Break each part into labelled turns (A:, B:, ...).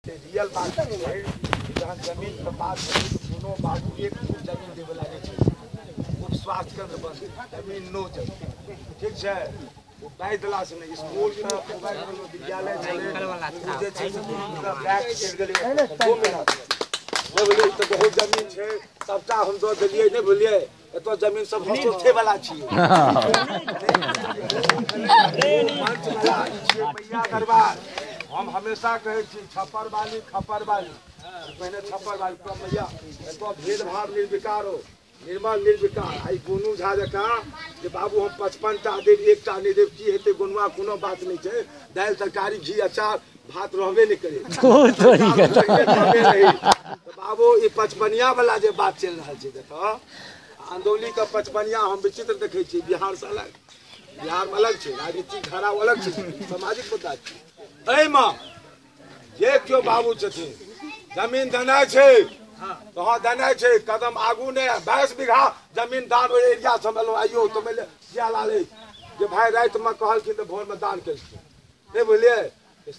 A: real बात है जहाँ जमीन पर बात दोनों बाबू एक जमीन देवे लगे उप स्वास्थ्य केंद्र बंद जमीन नो जमीन ठीक है बाई दिला से नहीं स्कूल विद्यालय बहुत जमीन है सबटा हम दो दिलिए नहीं बोलिए एतो जमीन सब थे वाला छिए मैया दरबार हम हमेशा कहे छप्पर वाली खप्पर वाली पहले छप्पर वाली तो मैया एतो भेदभाव निर्विकार हो निर्मल निर्विकार आई गोनू झा जका जे बाबू हम 55 टा देव एकटा नहीं देव की हेते गोनुआ कोनो बात नहीं छे दाल तरकारी घी अचार भात रहबे नहीं करे तो बाबू ये 55 वाला जे बात चल रहा छे देखो आंदोलन का 55 हम विचित्र देखे छी बिहार से अलग बिहार में अलग छे राजनीतिक धारा अलग छे सामाजिक मुद्दा छे ए मां जे क्यों बाबू छथिन जमीन देना छे तो हाँ देना छे कदम आगू ने 22 बीघा जमीन दान ओ एरिया समलो आइयो तो मेले सिया लाले जे भाई रात में कहलखिन तो भोर में दान केलखिन नहीं बोलिए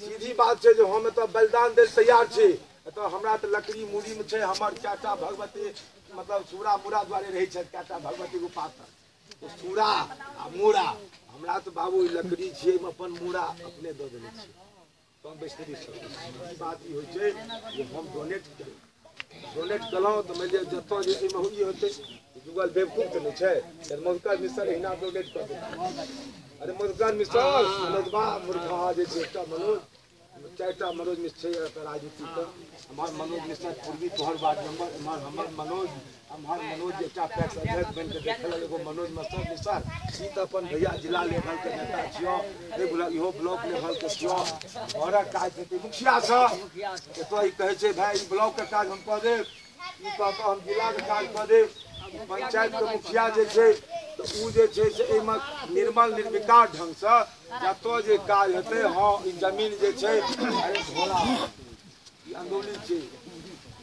A: सीधी बात छे जो हम तो बलिदान दे तैयार छी तो हमरा तो लकड़ी मूड़ी में छे हमर चाचा भगवती मतलब सूरा मूरा द्वारे रही छे चाचा भगवती को पाता तो सूरा आ मूरा हमरा तो बाबू लकड़ी छे में अपन मूरा अपने दो देने छी तो हम बेस्ती छी बात ई होय छे जे हम डोनेट कलौ तो मैं जतो जे ई में होई होते जुगल बेवकूफ तो नहीं छे तर मधुकर मिश्र हिना डोनेट कर दे अरे मधुकर मिश्र मनोजबा मूर्खा जे एकटा मनोज चारटा मनोज मिश्र राजनीति का हमार मनोज मिश्र पूर्वी तोहर वार्ड नंबर हमार मनोज एकटा पैक्स अध्यक्ष बन के देखल एगो मनोज मिश्र ई त अपन भैया जिला लेवल के नेता छियो ए बोला इहो ब्लॉक लेवल के छियो और काज हेतै मुखिया से तो ई कहे छै भाई ई ब्लॉक के काज हम क देब ई कहतो हम जिला के काज क देब पंचायत के मुखिया जे छै तो उ जे छै से एमे निर्मल निर्विकार ढंग से जतो जे काज हेतै हां ई जमीन जे छै अरे भोला ई आंदोलन छै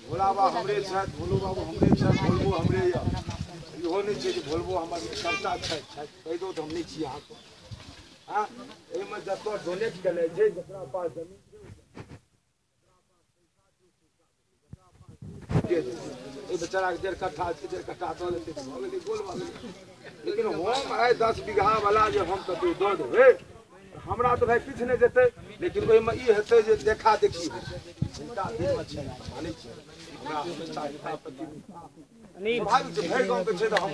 A: भोला बाबा हमरे छथि भोलू बाबू हमरे छथि भोलबो हमरे या इहो नहीं छै जे भोलबो हमर सबटा छथि कहि दो तो हम नहीं छी अहाँ को हां एमे जतो डोनेट केले छै जकरा पास जमीन ए बेचारा 1.5 कट्ठा 1.5 कट्ठा तो लेते भगले गोल वाले लेकिन हम आए 10 बीघा वाला जे हम कते दो देबे हमरा तो भाई किछ नहीं देते लेकिन ओइ में ई हेते जे देखा देखी चिंता दिल में छै माने छै हमरा हमेशा हितापति नहीं भाग जे भर गांव के छै तो हम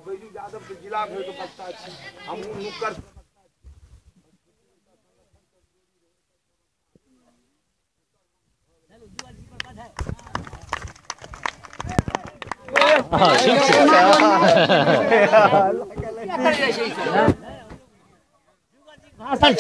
A: बैजू यादव के जिला भर के बच्चा छी हम नुकर
B: ठीक है